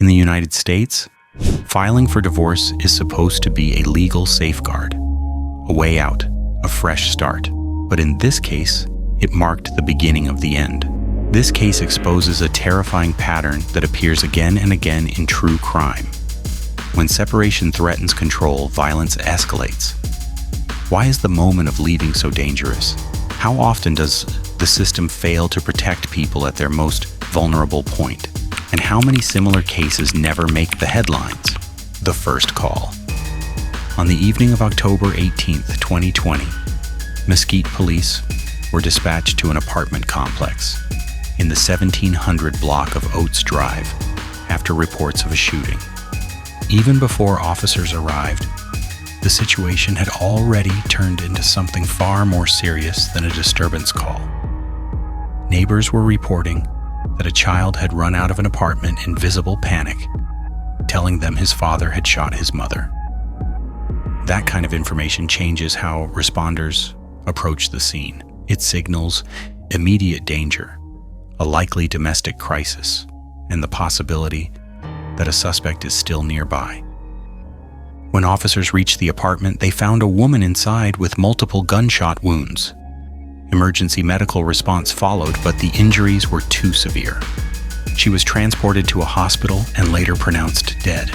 In the United States, filing for divorce is supposed to be a legal safeguard, a way out, a fresh start. But in this case, it marked the beginning of the end. This case exposes a terrifying pattern that appears again and again in true crime. When separation threatens control, violence escalates. Why is the moment of leaving so dangerous? How often does the system fail to protect people at their most vulnerable point? And how many similar cases never make the headlines? The first call. On the evening of October 18th, 2020, Mesquite police were dispatched to an apartment complex in the 1700 block of Oates Drive after reports of a shooting. Even before officers arrived, the situation had already turned into something far more serious than a disturbance call. Neighbors were reporting that a child had run out of an apartment in visible panic, telling them his father had shot his mother. That kind of information changes how responders approach the scene. It signals immediate danger, a likely domestic crisis, and the possibility that a suspect is still nearby. When officers reached the apartment, they found a woman inside with multiple gunshot wounds. Emergency medical response followed, but the injuries were too severe. She was transported to a hospital and later pronounced dead.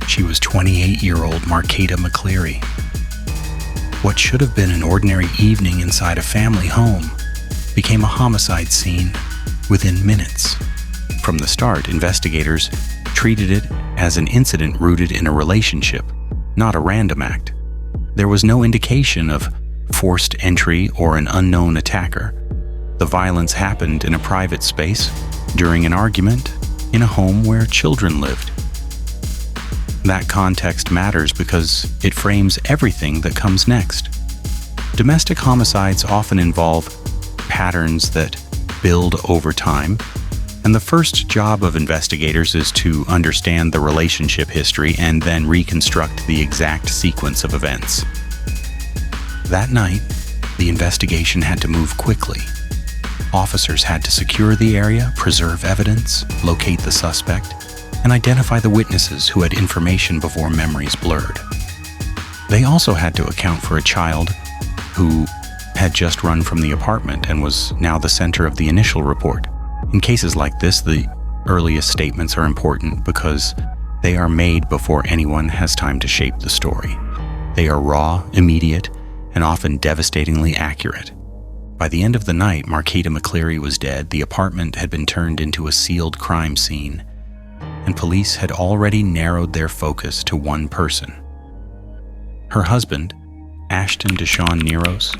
She was 28-year-old Marquetta McCleary. What should have been an ordinary evening inside a family home became a homicide scene within minutes. From the start, investigators treated it as an incident rooted in a relationship, not a random act. There was no indication of forced entry or an unknown attacker. The violence happened in a private space, during an argument, in a home where children lived. That context matters because it frames everything that comes next. Domestic homicides often involve patterns that build over time, and the first job of investigators is to understand the relationship history and then reconstruct the exact sequence of events. That night, the investigation had to move quickly. Officers had to secure the area, preserve evidence, locate the suspect, and identify the witnesses who had information before memories blurred. They also had to account for a child who had just run from the apartment and was now the center of the initial report. In cases like this, the earliest statements are important because they are made before anyone has time to shape the story. They are raw, immediate, and often devastatingly accurate. By the end of the night, Marquetta McCleary was dead, the apartment had been turned into a sealed crime scene, and police had already narrowed their focus to one person. Her husband, Ashton Deshawn Neros,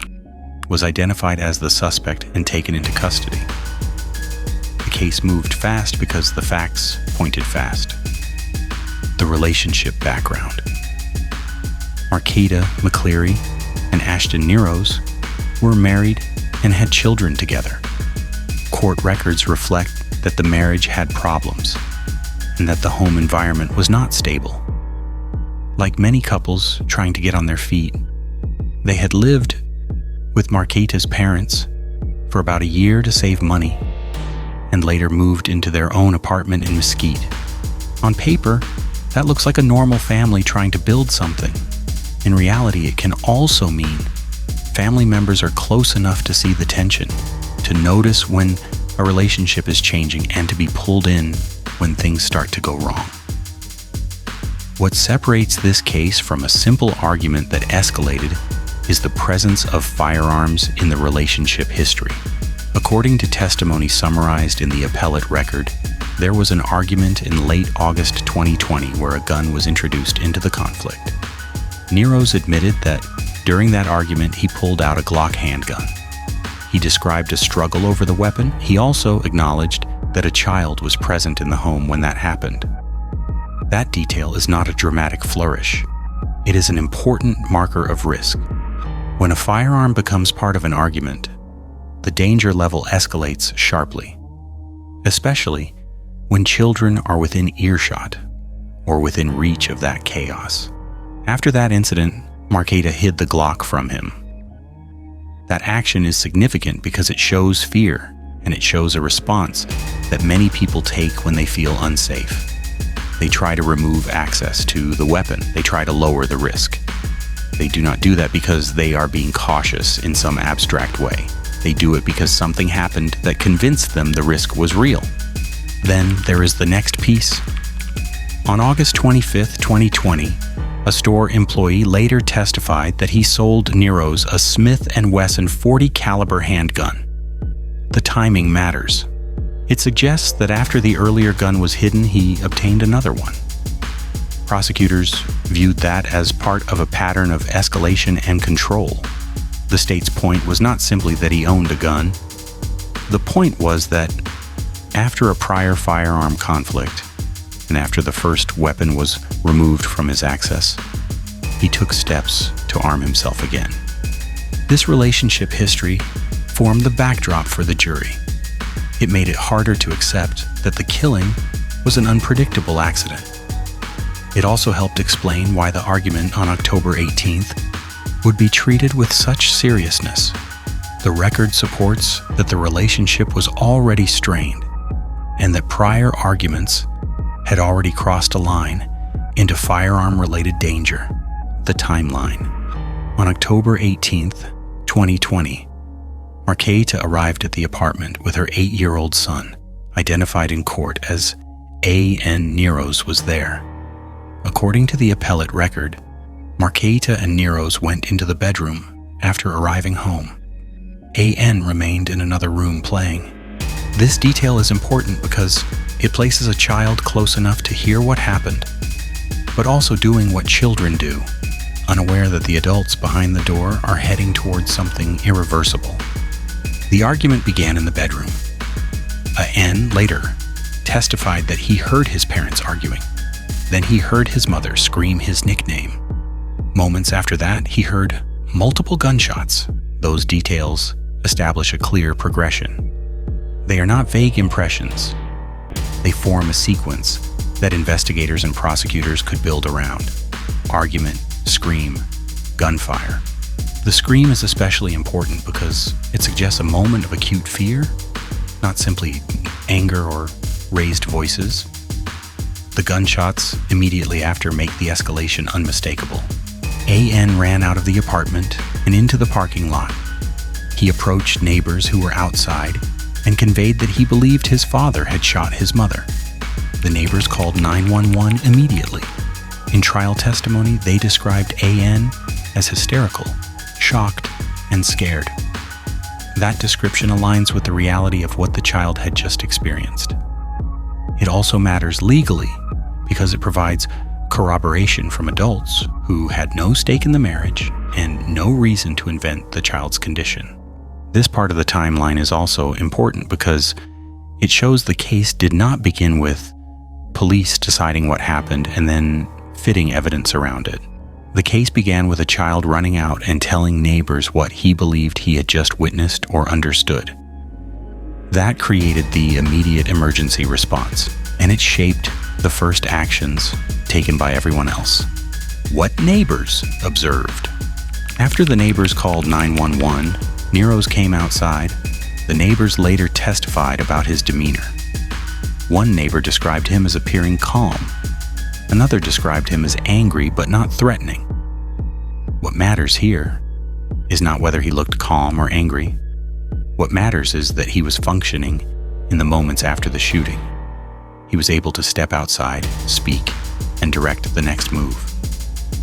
was identified as the suspect and taken into custody. The case moved fast because the facts pointed fast. The relationship background. Marquetta McCleary and Ashton Neros were married and had children together. Court records reflect that the marriage had problems and that the home environment was not stable. Like many couples trying to get on their feet, they had lived with Marquetta's parents for about a year to save money and later moved into their own apartment in Mesquite. On paper, that looks like a normal family trying to build something. In reality, it can also mean family members are close enough to see the tension, to notice when a relationship is changing, and to be pulled in when things start to go wrong. What separates this case from a simple argument that escalated is the presence of firearms in the relationship history. According to testimony summarized in the appellate record, there was an argument in late August 2020 where a gun was introduced into the conflict. Neros admitted that during that argument he pulled out a Glock handgun. He described a struggle over the weapon. He also acknowledged that a child was present in the home when that happened. That detail is not a dramatic flourish. It is an important marker of risk. When a firearm becomes part of an argument, the danger level escalates sharply, especially when children are within earshot or within reach of that chaos. After that incident, Marquetta hid the Glock from him. That action is significant because it shows fear. and it shows a response that many people take when they feel unsafe. They try to remove access to the weapon. They try to lower the risk. They do not do that because they are being cautious in some abstract way. They do it because something happened that convinced them the risk was real. Then there is the next piece. On August 25, 2020, a store employee later testified that he sold Nero's a Smith & Wesson .40 caliber handgun. The timing matters. It suggests that after the earlier gun was hidden, he obtained another one. Prosecutors viewed that as part of a pattern of escalation and control. The state's point was not simply that he owned a gun. The point was that after a prior firearm conflict, and after the first weapon was removed from his access, he took steps to arm himself again. This relationship history formed the backdrop for the jury. It made it harder to accept that the killing was an unpredictable accident. It also helped explain why the argument on October 18th would be treated with such seriousness. The record supports that the relationship was already strained and that prior arguments had already crossed a line into firearm-related danger. The timeline. On October 18th, 2020, Marqueta arrived at the apartment with her 8-year-old son, identified in court as A.N. Neros was there. According to the appellate record, Marqueta and Neros went into the bedroom after arriving home. A.N. remained in another room playing. This detail is important because it places a child close enough to hear what happened, but also doing what children do, unaware that the adults behind the door are heading towards something irreversible. The argument began in the bedroom. A.N. later testified that he heard his parents arguing. Then he heard his mother scream his nickname. Moments after that, he heard multiple gunshots. Those details establish a clear progression. They are not vague impressions. They form a sequence that investigators and prosecutors could build around. Argument, scream, gunfire. The scream is especially important because it suggests a moment of acute fear, not simply anger or raised voices. The gunshots immediately after make the escalation unmistakable. A.N. ran out of the apartment and into the parking lot. He approached neighbors who were outside and conveyed that he believed his father had shot his mother. The neighbors called 911 immediately. In trial testimony, they described A.N. as hysterical, shocked, and scared. That description aligns with the reality of what the child had just experienced. It also matters legally because it provides corroboration from adults who had no stake in the marriage and no reason to invent the child's condition. This part of the timeline is also important because it shows the case did not begin with police deciding what happened and then fitting evidence around it. The case began with a child running out and telling neighbors what he believed he had just witnessed or understood. That created the immediate emergency response, and it shaped the first actions taken by everyone else. What neighbors observed? After the neighbors called 911, Neros came outside. The neighbors later testified about his demeanor. One neighbor described him as appearing calm. Another described him as angry but not threatening. What matters here is not whether he looked calm or angry. What matters is that he was functioning in the moments after the shooting. He was able to step outside, speak, and direct the next move.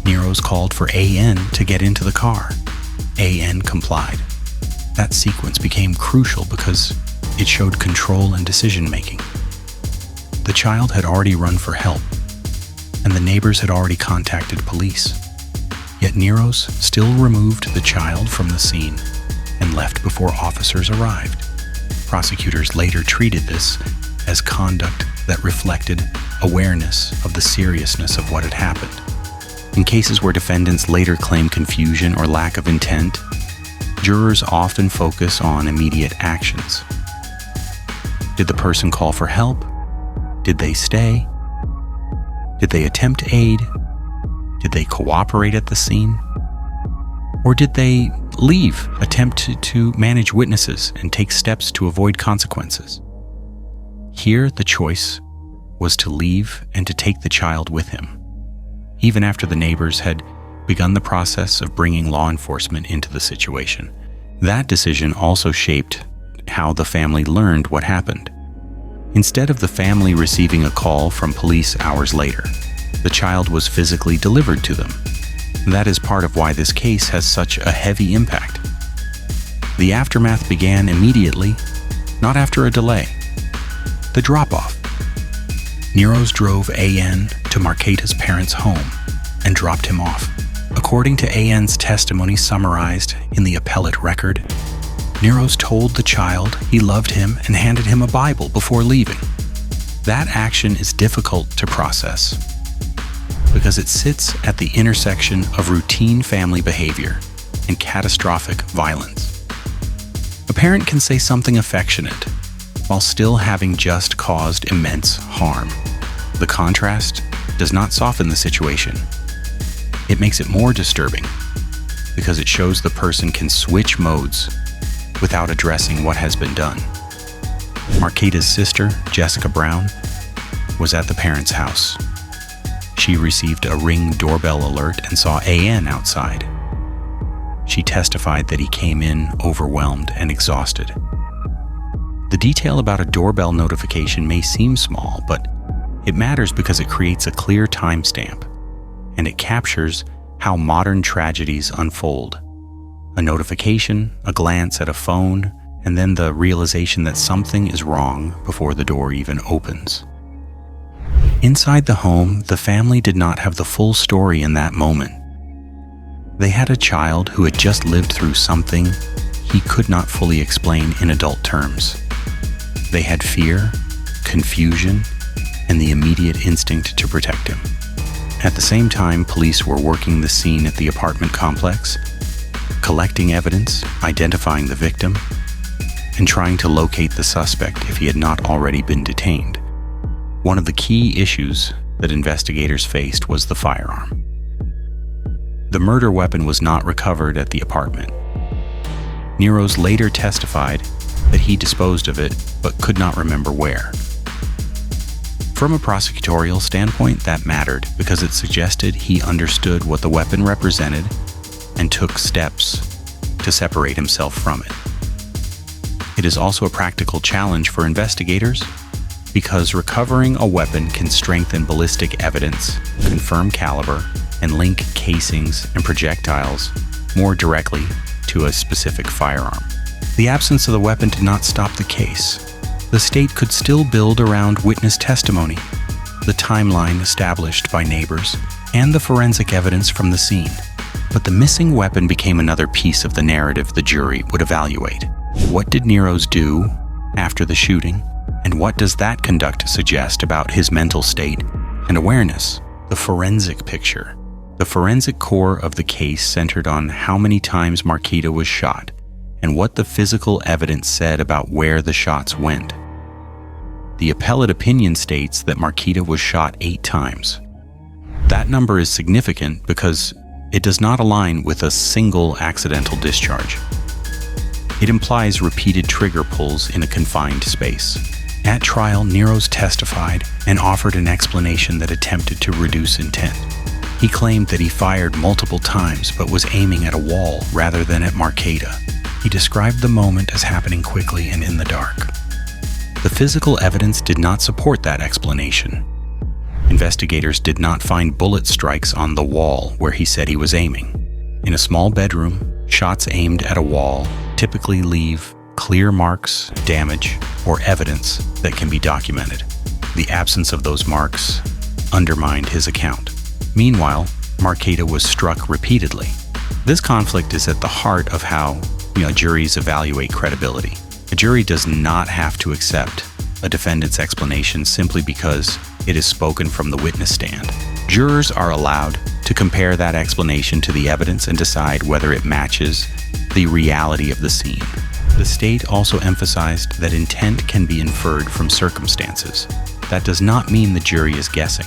Neros called for A.N. to get into the car. A.N. complied. That sequence became crucial because it showed control and decision-making. The child had already run for help, and the neighbors had already contacted police. Yet Neros still removed the child from the scene and left before officers arrived. Prosecutors later treated this as conduct that reflected awareness of the seriousness of what had happened. In cases where defendants later claim confusion or lack of intent, jurors often focus on immediate actions. Did the person call for help? Did they stay? Did they attempt aid? Did they cooperate at the scene? Or did they leave, attempt to manage witnesses, and take steps to avoid consequences? Here, the choice was to leave and to take the child with him, even after the neighbors had begun the process of bringing law enforcement into the situation. That decision also shaped how the family learned what happened. Instead of the family receiving a call from police hours later, the child was physically delivered to them. That is part of why this case has such a heavy impact. The aftermath began immediately, not after a delay. The drop-off. Nero's drove A.N. to Marketa's parents' home and dropped him off. According to A.N.'s testimony summarized in the appellate record, Nero's told the child he loved him and handed him a Bible before leaving. That action is difficult to process because it sits at the intersection of routine family behavior and catastrophic violence. A parent can say something affectionate while still having just caused immense harm. The contrast does not soften the situation. It makes it more disturbing because it shows the person can switch modes without addressing what has been done. Marketa's sister, Jessica Brown, was at the parents' house. She received a Ring doorbell alert and saw A.N. outside. She testified that he came in overwhelmed and exhausted. The detail about a doorbell notification may seem small, but it matters because it creates a clear timestamp, and it captures how modern tragedies unfold. A notification, a glance at a phone, and then the realization that something is wrong before the door even opens. Inside the home, the family did not have the full story in that moment. They had a child who had just lived through something he could not fully explain in adult terms. They had fear, confusion, and the immediate instinct to protect him. At the same time, police were working the scene at the apartment complex, collecting evidence, identifying the victim, and trying to locate the suspect if he had not already been detained. One of the key issues that investigators faced was the firearm. The murder weapon was not recovered at the apartment. Nero's later testified that he disposed of it, but could not remember where. From a prosecutorial standpoint, that mattered because it suggested he understood what the weapon represented and took steps to separate himself from it. It is also a practical challenge for investigators because recovering a weapon can strengthen ballistic evidence, confirm caliber, and link casings and projectiles more directly to a specific firearm. The absence of the weapon did not stop the case. The state could still build around witness testimony, the timeline established by neighbors, and the forensic evidence from the scene. But the missing weapon became another piece of the narrative the jury would evaluate. What did Nero's do after the shooting, and what does that conduct suggest about his mental state and awareness? The forensic picture. The forensic core of the case centered on how many times Marketa was shot and what the physical evidence said about where the shots went. The appellate opinion states that Marketa was shot 8 times. That number is significant because it does not align with a single accidental discharge. It implies repeated trigger pulls in a confined space. At trial, Nero's testified and offered an explanation that attempted to reduce intent. He claimed that he fired multiple times but was aiming at a wall rather than at Marketa. He described the moment as happening quickly and in the dark. The physical evidence did not support that explanation. Investigators did not find bullet strikes on the wall where he said he was aiming. In a small bedroom, shots aimed at a wall typically leave clear marks, damage, or evidence that can be documented. The absence of those marks undermined his account. Meanwhile, Marketa was struck repeatedly. This conflict is at the heart of how juries evaluate credibility. A jury does not have to accept a defendant's explanation simply because it is spoken from the witness stand. Jurors are allowed to compare that explanation to the evidence and decide whether it matches the reality of the scene. The state also emphasized that intent can be inferred from circumstances. That does not mean the jury is guessing.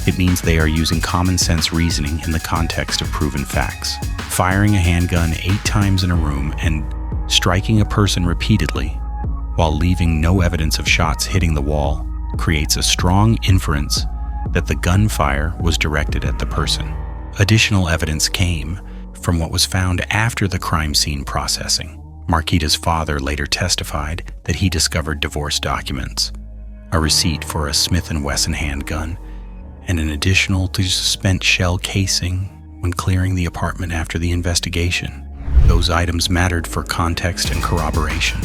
It means they are using common sense reasoning in the context of proven facts. Firing a handgun 8 times in a room and striking a person repeatedly, while leaving no evidence of shots hitting the wall, creates a strong inference that the gunfire was directed at the person. Additional evidence came from what was found after the crime scene processing. Marquita's father later testified that he discovered divorce documents, a receipt for a Smith & Wesson handgun, and an additional spent shell casing when clearing the apartment after the investigation. Those items mattered for context and corroboration.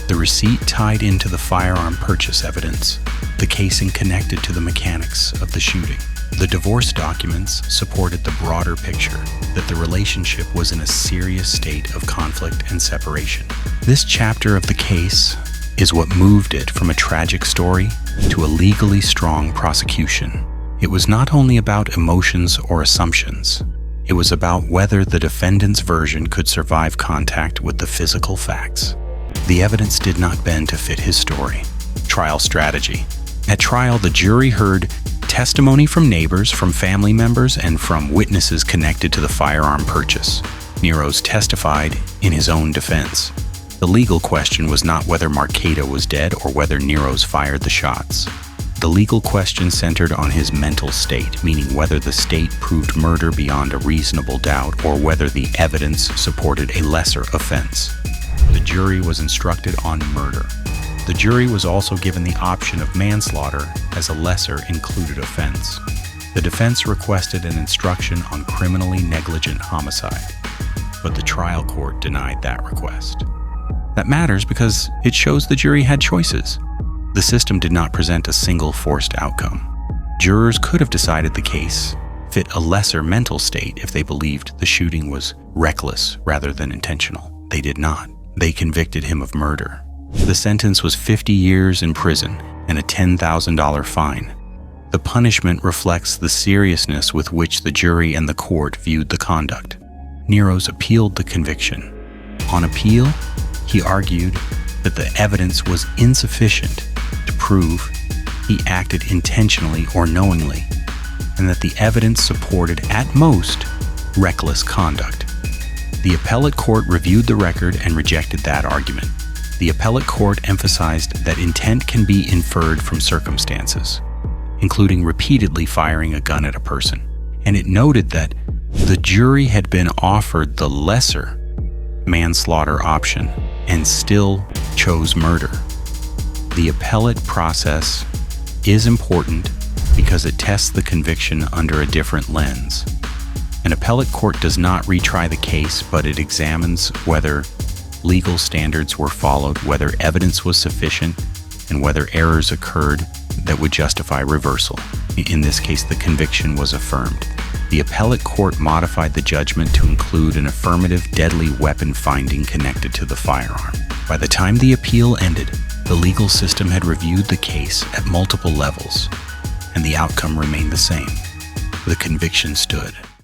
The receipt tied into the firearm purchase evidence, the casing connected to the mechanics of the shooting. The divorce documents supported the broader picture that the relationship was in a serious state of conflict and separation. This chapter of the case is what moved it from a tragic story to a legally strong prosecution. It was not only about emotions or assumptions. It was about whether the defendant's version could survive contact with the physical facts. The evidence did not bend to fit his story. Trial strategy. At trial, the jury heard testimony from neighbors, from family members, and from witnesses connected to the firearm purchase. Nero's testified in his own defense. The legal question was not whether Marquita was dead or whether Nero's fired the shots. The legal question centered on his mental state, meaning whether the state proved murder beyond a reasonable doubt or whether the evidence supported a lesser offense. The jury was instructed on murder. The jury was also given the option of manslaughter as a lesser included offense. The defense requested an instruction on criminally negligent homicide, but the trial court denied that request. That matters because it shows the jury had choices. The system did not present a single forced outcome. Jurors could have decided the case fit a lesser mental state if they believed the shooting was reckless rather than intentional. They did not. They convicted him of murder. The sentence was 50 years in prison and a $10,000 fine. The punishment reflects the seriousness with which the jury and the court viewed the conduct. Nero's appealed the conviction. On appeal, he argued that the evidence was insufficient to prove he acted intentionally or knowingly, and that the evidence supported, at most, reckless conduct. The appellate court reviewed the record and rejected that argument. The appellate court emphasized that intent can be inferred from circumstances, including repeatedly firing a gun at a person, and it noted that the jury had been offered the lesser manslaughter option and still chose murder. The appellate process is important because it tests the conviction under a different lens. An appellate court does not retry the case, but it examines whether legal standards were followed, whether evidence was sufficient, and whether errors occurred that would justify reversal. In this case, the conviction was affirmed. The appellate court modified the judgment to include an affirmative deadly weapon finding connected to the firearm. By the time the appeal ended, the legal system had reviewed the case at multiple levels, and the outcome remained the same. The conviction stood.